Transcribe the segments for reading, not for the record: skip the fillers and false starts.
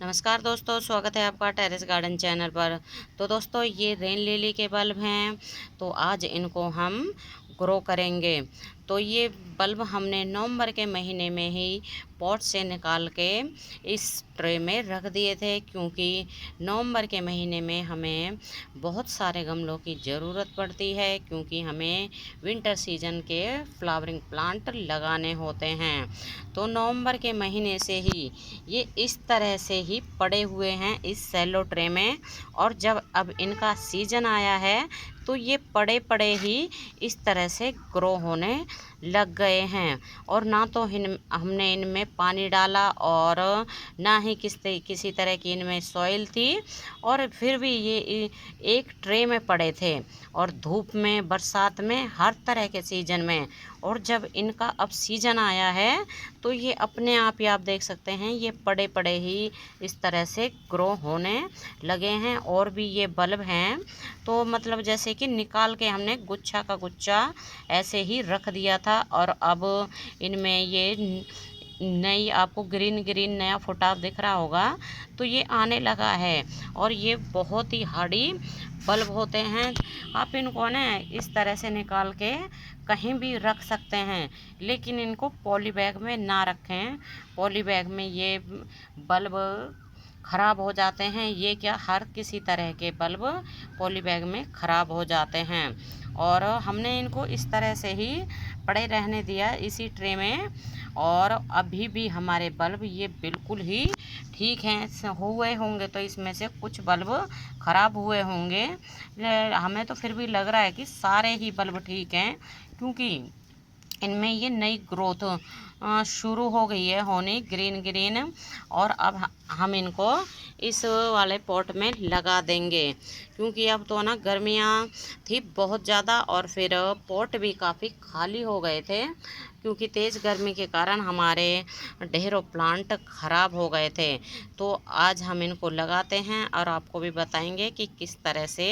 नमस्कार दोस्तों, स्वागत है आपका टेरेस गार्डन चैनल पर। तो दोस्तों, ये रेन लिली के बल्ब हैं। तो आज इनको हम ग्रो करेंगे। तो ये बल्ब हमने नवंबर के महीने में ही पॉट से निकाल के इस ट्रे में रख दिए थे, क्योंकि नवंबर के महीने में हमें बहुत सारे गमलों की ज़रूरत पड़ती है, क्योंकि हमें विंटर सीजन के फ्लावरिंग प्लांट लगाने होते हैं। तो नवंबर के महीने से ही ये इस तरह से ही पड़े हुए हैं इस सेलो ट्रे में, और जब अब इनका सीजन आया है तो ये पड़े पड़े ही इस तरह से ग्रो होने लग गए हैं। और ना तो हमने इनमें पानी डाला और ना ही किसी तरह की इनमें सॉइल थी, और फिर भी ये एक ट्रे में पड़े थे, और धूप में, बरसात में, हर तरह के सीजन में। और जब इनका अब सीजन आया है तो ये अपने आप ही आप देख सकते हैं, ये पड़े पड़े ही इस तरह से ग्रो होने लगे हैं। और भी ये बल्ब हैं, तो मतलब जैसे कि निकाल के हमने गुच्छा का गुच्छा ऐसे ही रख दिया था, और अब इनमें ये नई आपको ग्रीन ग्रीन नया फुटाव दिख रहा होगा, तो ये आने लगा है। और ये बहुत ही हार्डी बल्ब होते हैं। आप इनको ना इस तरह से निकाल के कहीं भी रख सकते हैं, लेकिन इनको पॉली बैग में ना रखें। पॉली बैग में ये बल्ब ख़राब हो जाते हैं। ये क्या, हर किसी तरह के बल्ब पॉली बैग में ख़राब हो जाते हैं। और हमने इनको इस तरह से ही पड़े रहने दिया इसी ट्रे में, और अभी भी हमारे बल्ब ये बिल्कुल ही ठीक हैं। हुए होंगे तो इसमें से कुछ बल्ब ख़राब हुए होंगे, हमें तो फिर भी लग रहा है कि सारे ही बल्ब ठीक हैं, क्योंकि इनमें ये नई ग्रोथ शुरू हो गई है होनी, ग्रीन ग्रीन। और अब हम इनको इस वाले पॉट में लगा देंगे, क्योंकि अब तो ना गर्मियाँ थी बहुत ज़्यादा, और फिर पॉट भी काफ़ी खाली हो गए थे, क्योंकि तेज़ गर्मी के कारण हमारे ढेरों प्लांट ख़राब हो गए थे। तो आज हम इनको लगाते हैं और आपको भी बताएंगे कि किस तरह से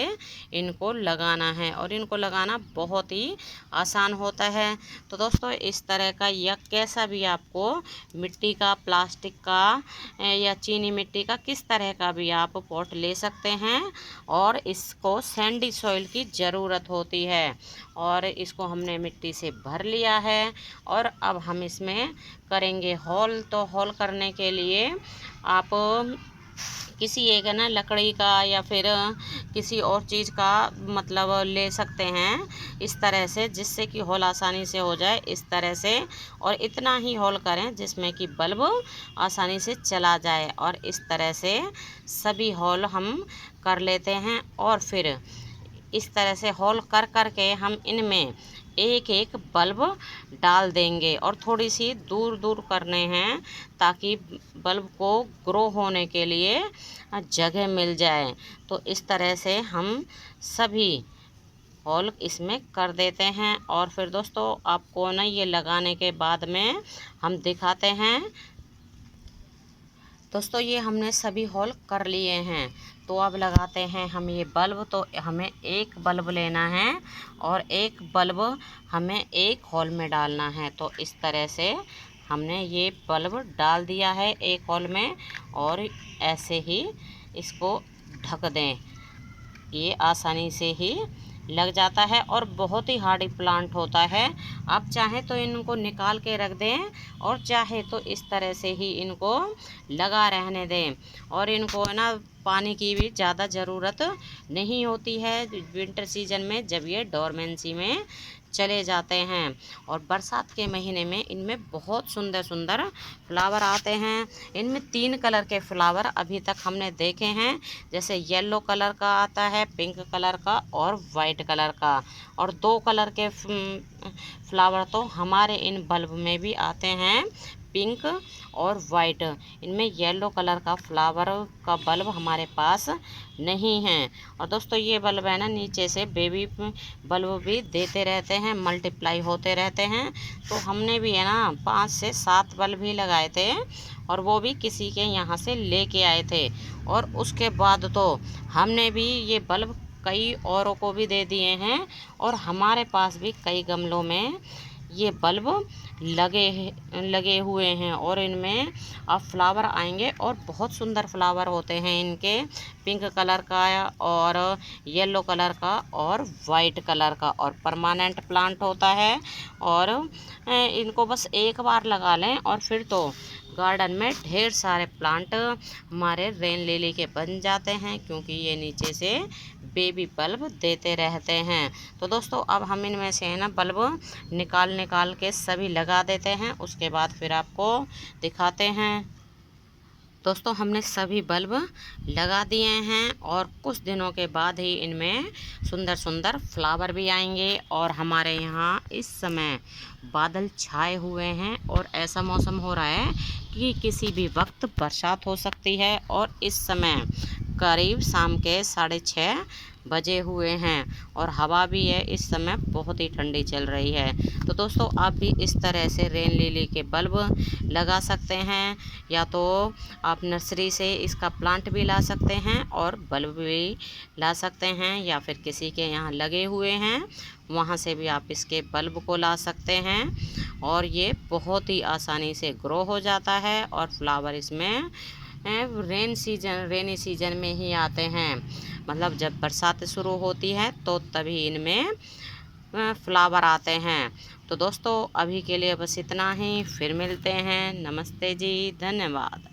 इनको लगाना है। और इनको लगाना बहुत ही आसान होता है। तो दोस्तों, इस तरह का या कैसा भी आपको मिट्टी का, प्लास्टिक का या चीनी मिट्टी का, किस तरह का भी आप पॉट ले सकते हैं, और इसको सैंडी सॉइल की ज़रूरत होती है। और इसको हमने मिट्टी से भर लिया है, और अब हम इसमें करेंगे होल। तो होल करने के लिए आप किसी एक ना लकड़ी का या फिर किसी और चीज़ का मतलब ले सकते हैं इस तरह से, जिससे कि होल आसानी से हो जाए इस तरह से। और इतना ही होल करें जिसमें कि बल्ब आसानी से चला जाए, और इस तरह से सभी होल हम कर लेते हैं। और फिर इस तरह से होल कर कर के हम इनमें एक एक बल्ब डाल देंगे, और थोड़ी सी दूर दूर करने हैं, ताकि बल्ब को ग्रो होने के लिए जगह मिल जाए। तो इस तरह से हम सभी होल इसमें कर देते हैं। और फिर दोस्तों, आपको ना ये लगाने के बाद में हम दिखाते हैं। दोस्तों, ये हमने सभी होल कर लिए हैं। तो अब लगाते हैं हम ये बल्ब। तो हमें एक बल्ब लेना है, और एक बल्ब हमें एक होल में डालना है। तो इस तरह से हमने ये बल्ब डाल दिया है एक होल में, और ऐसे ही इसको ढक दें। ये आसानी से ही लग जाता है, और बहुत ही हार्डी प्लांट होता है। आप चाहें तो इनको निकाल के रख दें, और चाहे तो इस तरह से ही इनको लगा रहने दें। और इनको ना पानी की भी ज़्यादा ज़रूरत नहीं होती है विंटर सीजन में, जब ये डोरमेंसी में चले जाते हैं। और बरसात के महीने में इनमें बहुत सुंदर सुंदर फ्लावर आते हैं। इनमें 3 कलर के फ्लावर अभी तक हमने देखे हैं, जैसे येलो कलर का आता है, पिंक कलर का और वाइट कलर का। और 2 कलर के फ्लावर तो हमारे इन बल्ब में भी आते हैं, पिंक और वाइट। इनमें येलो कलर का फ्लावर का बल्ब हमारे पास नहीं है। और दोस्तों, ये बल्ब है ना, नीचे से बेबी बल्ब भी देते रहते हैं, मल्टीप्लाई होते रहते हैं। तो हमने भी है ना 5 से 7 बल्ब ही लगाए थे, और वो भी किसी के यहाँ से लेके आए थे। और उसके बाद तो हमने भी ये बल्ब कई औरों को भी दे दिए हैं, और हमारे पास भी कई गमलों में ये बल्ब लगे हुए हैं और इनमें अब फ्लावर आएंगे और बहुत सुंदर फ्लावर होते हैं इनके, पिंक कलर का और येलो कलर का और वाइट कलर का, और परमानेंट प्लांट होता है। और इनको बस एक बार लगा लें और फिर तो गार्डन में ढेर सारे प्लांट हमारे रेन लिली के बन जाते हैं, क्योंकि ये नीचे से बेबी बल्ब देते रहते हैं। तो दोस्तों अब हम इनमें से है ना बल्ब निकाल के सभी लगा देते हैं, उसके बाद फिर आपको दिखाते हैं। दोस्तों हमने सभी बल्ब लगा दिए हैं और कुछ दिनों के बाद ही इनमें सुंदर सुंदर फ्लावर भी आएंगे। और हमारे यहाँ इस समय बादल छाए हुए हैं और ऐसा मौसम हो रहा है कि किसी भी वक्त बरसात हो सकती है। और इस समय करीब शाम के 6:30 बजे हुए हैं और हवा भी है इस समय बहुत ही ठंडी चल रही है। तो दोस्तों आप भी इस तरह से रेन लिली के बल्ब लगा सकते हैं, या तो आप नर्सरी से इसका प्लांट भी ला सकते हैं और बल्ब भी ला सकते हैं, या फिर किसी के यहाँ लगे हुए हैं वहाँ से भी आप इसके बल्ब को ला सकते हैं। और ये बहुत ही आसानी से ग्रो हो जाता है और फ्लावर इसमें रेनी सीजन में ही आते हैं, मतलब जब बरसात शुरू होती है तो तभी इनमें फ्लावर आते हैं। तो दोस्तों अभी के लिए बस इतना ही, फिर मिलते हैं। नमस्ते जी, धन्यवाद।